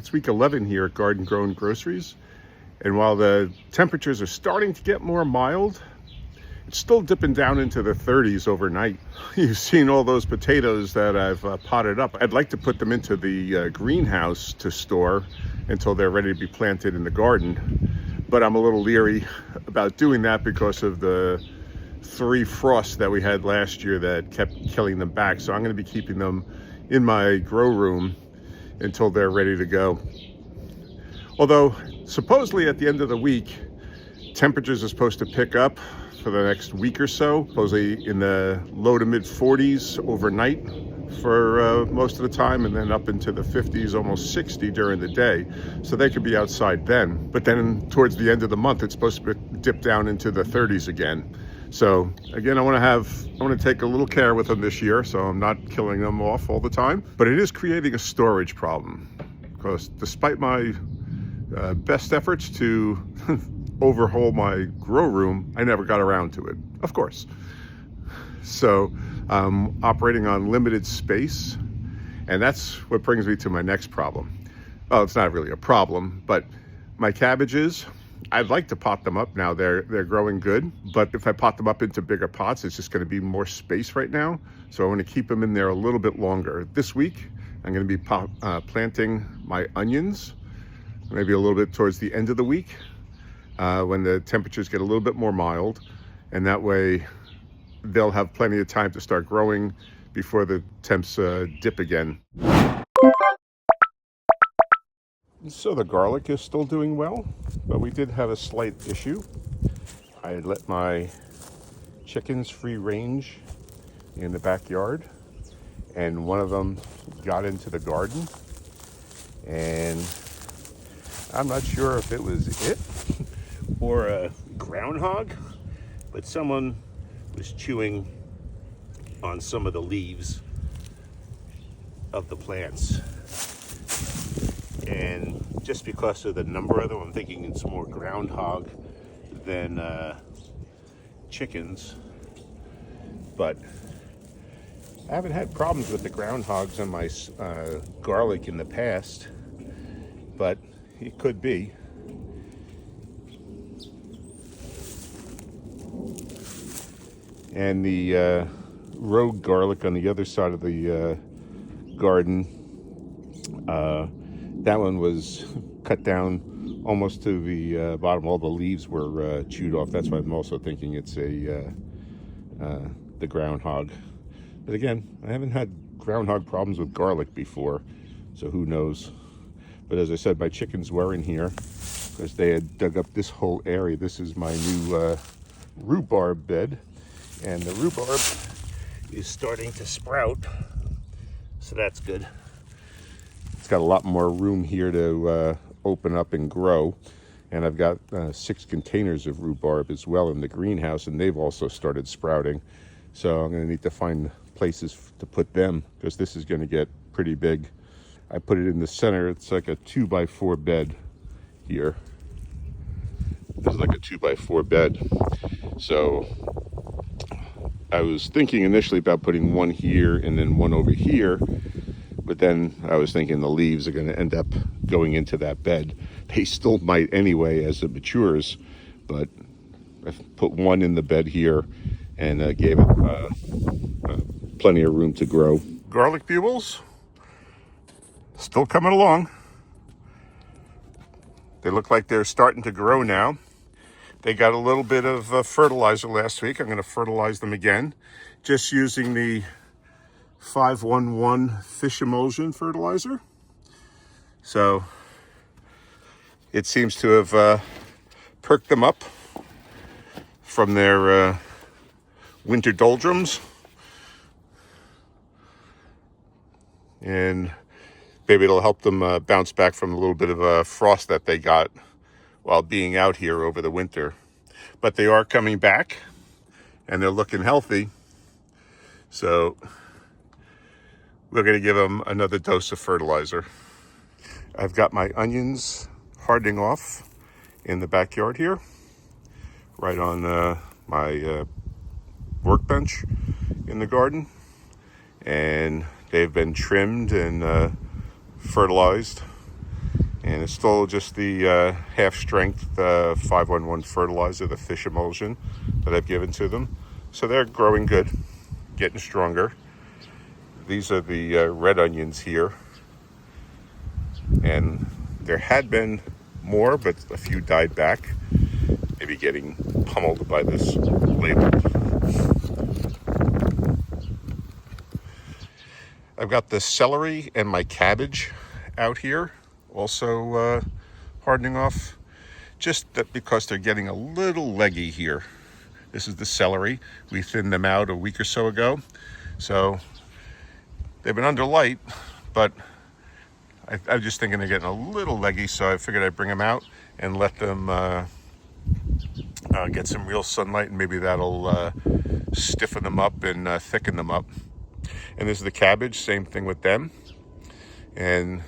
It's week 11 here at Garden Grown Groceries, and while the temperatures are starting to get more mild, it's still dipping down into the 30s overnight. You've seen all those potatoes that I've potted up. I'd like to put them into the greenhouse to store until they're ready to be planted in the garden, but I'm a little leery about doing that because of the 3 frosts that we had last year that kept killing them back. So I'm going to be keeping them in my grow room until they're ready to go. Although supposedly at the end of the week, temperatures are supposed to pick up for the next week or so, supposedly in the low to mid 40s overnight for most of the time, and then up into the 50s, almost 60 during the day. So they could be outside then. But then towards the end of the month, it's supposed to dip down into the 30s again. So again, I want to take a little care with them this year, so I'm not killing them off all the time. But it is creating a storage problem, because despite my best efforts to overhaul my grow room, I never got around to it, of course. So I'm operating on limited space, and that's what brings me to my next problem. Well, it's not really a problem, but my cabbages, I'd like to pot them up now. They're growing good, but if I pot them up into bigger pots, it's just going to be more space right now. So I want to keep them in there a little bit longer. This week, I'm going to be planting my onions, maybe a little bit towards the end of the week when the temperatures get a little bit more mild, and that way they'll have plenty of time to start growing before the temps dip again. So the garlic is still doing well, but we did have a slight issue. I had let my chickens free range in the backyard, and one of them got into the garden, and I'm not sure if it was it or a groundhog, but someone was chewing on some of the leaves of the plants. And just because of the number of them, I'm thinking it's more groundhog than chickens. But I haven't had problems with the groundhogs on my garlic in the past, but it could be. And the rogue garlic on the other side of the garden, that one was cut down almost to the bottom. All the leaves were chewed off. That's why I'm also thinking it's the groundhog. But again, I haven't had groundhog problems with garlic before, so who knows. But as I said, my chickens were in here because they had dug up this whole area. This is my new rhubarb bed, and the rhubarb is starting to sprout, so that's good. It's got a lot more room here to open up and grow, and I've got 6 containers of rhubarb as well in the greenhouse, and they've also started sprouting. So I'm going to need to find places to put them, because this is going to get pretty big. I put it in the center. It's like a 2x4 bed here. This is like a 2x4 bed. So I was thinking initially about putting one here and then one over here, but then I was thinking the leaves are going to end up going into that bed. They still might anyway as it matures, but I put one in the bed here and gave it plenty of room to grow. Garlic bugles, still coming along. They look like they're starting to grow now. They got a little bit of fertilizer last week. I'm going to fertilize them again, just using the 511 fish emulsion fertilizer. So it seems to have perked them up from their winter doldrums, and maybe it'll help them bounce back from a little bit of a frost that they got while being out here over the winter. But they are coming back, and they're looking healthy, so we're going to give them another dose of fertilizer. I've got my onions hardening off in the backyard here, right on my workbench in the garden, and they've been trimmed and fertilized And it's still just the half-strength 5-on-1 fertilizer, the fish emulsion that I've given to them. So they're growing good, getting stronger. These are the red onions here. And there had been more, but a few died back. Maybe getting pummeled by this label. I've got the celery and my cabbage out here, also hardening off, just that because they're getting a little leggy here. This is the celery. We thinned them out a week or so ago. So they've been under light, but I'm just thinking they're getting a little leggy, so I figured I'd bring them out and let them get some real sunlight, and maybe that'll stiffen them up and thicken them up. And this is the cabbage, same thing with them. And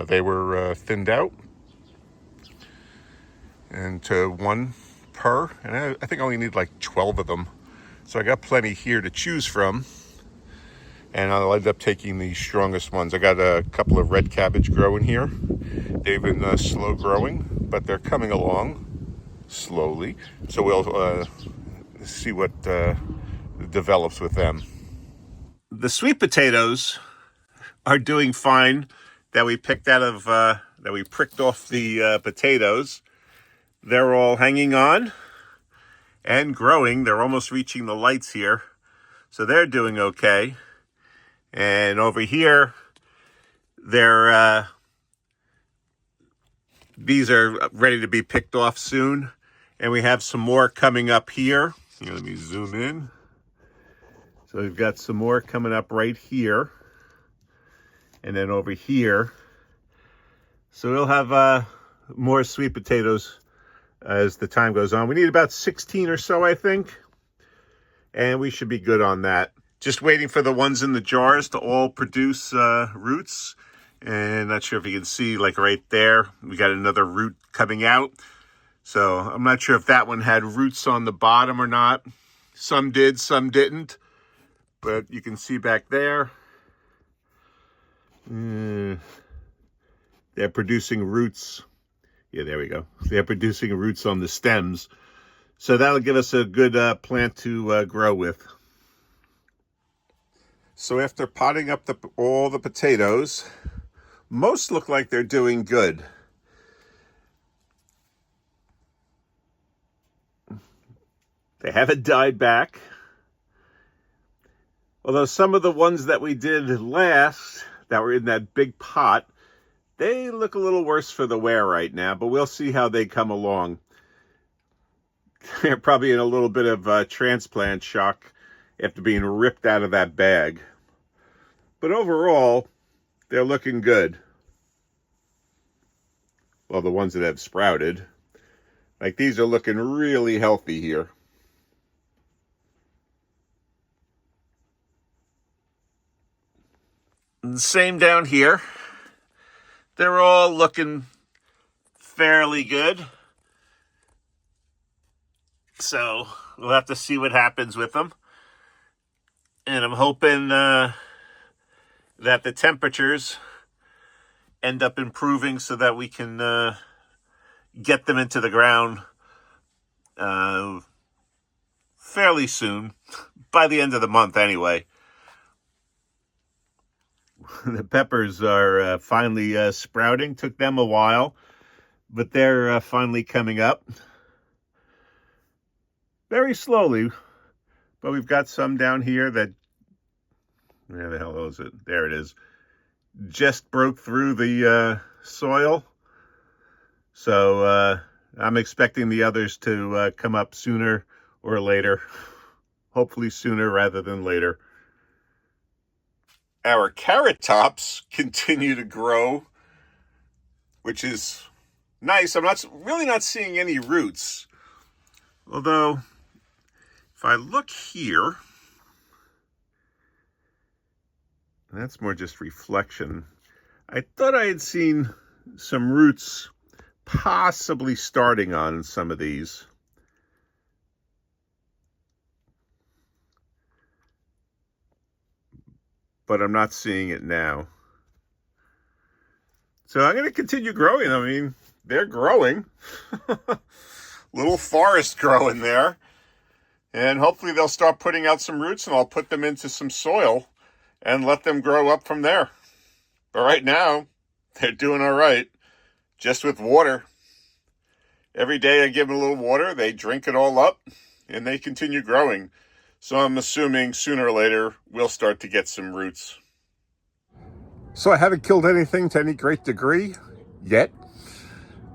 they were thinned out and to 1 per, and I think I only need like 12 of them. So I got plenty here to choose from, and I'll end up taking the strongest ones. I got a couple of red cabbage growing here. They've been slow growing, but they're coming along slowly. So we'll see what develops with them. The sweet potatoes are doing fine. That we picked out of, that we pricked off the potatoes. They're all hanging on and growing. They're almost reaching the lights here. So they're doing okay. And over here, they're, these are ready to be picked off soon. And we have some more coming up here. Here, let me zoom in. So we've got some more coming up right here. And then over here. So we'll have more sweet potatoes as the time goes on. We need about 16 or so, I think. And we should be good on that. Just waiting for the ones in the jars to all produce roots. And not sure if you can see, like right there, we got another root coming out. So I'm not sure if that one had roots on the bottom or not. Some did, some didn't. But you can see back there. They're producing roots. Yeah, there we go. They're producing roots on the stems. So that'll give us a good plant to grow with. So after potting up all the potatoes, most look like they're doing good. They haven't died back. Although some of the ones that we did last, that were in that big pot, they look a little worse for the wear right now, but we'll see how they come along. They're probably in a little bit of transplant shock after being ripped out of that bag. But overall, they're looking good. Well, the ones that have sprouted. Like these are looking really healthy here. And same down here. They're all looking fairly good. So we'll have to see what happens with them. And I'm hoping that the temperatures end up improving so that we can get them into the ground fairly soon, by the end of the month anyway. The peppers are finally sprouting. Took them a while, but they're finally coming up. Very slowly, but we've got some down here that, where the hell is it? There it is. Just broke through the soil. So I'm expecting the others to come up sooner or later. Hopefully sooner rather than later. Our carrot tops continue to grow, which is nice. I'm really not seeing any roots. Although, if I look here, that's more just reflection. I thought I had seen some roots possibly starting on some of these. But I'm not seeing it now. So I'm going to continue growing. I mean, they're growing. Little forest growing there. And hopefully they'll start putting out some roots, and I'll put them into some soil and let them grow up from there. But right now, they're doing all right, just with water. Every day I give them a little water, they drink it all up, and they continue growing. So I'm assuming sooner or later, we'll start to get some roots. So I haven't killed anything to any great degree yet,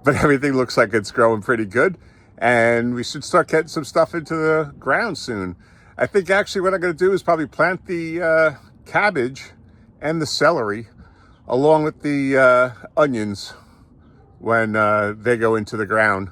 but everything looks like it's growing pretty good. And we should start getting some stuff into the ground soon. I think actually what I'm going to do is probably plant the cabbage and the celery along with the onions when they go into the ground.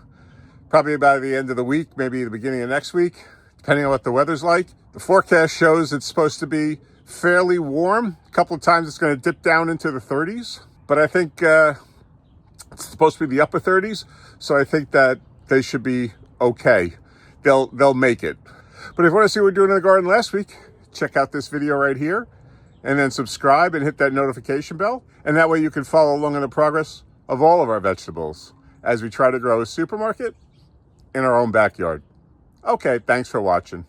Probably by the end of the week, maybe the beginning of next week, depending on what the weather's like. The forecast shows it's supposed to be fairly warm. A couple of times it's going to dip down into the 30s, but I think it's supposed to be the upper 30s, so I think that they should be okay. They'll make it. But if you want to see what we're doing in the garden last week, check out this video right here, and then subscribe and hit that notification bell, and that way you can follow along in the progress of all of our vegetables as we try to grow a supermarket in our own backyard. Okay, thanks for watching.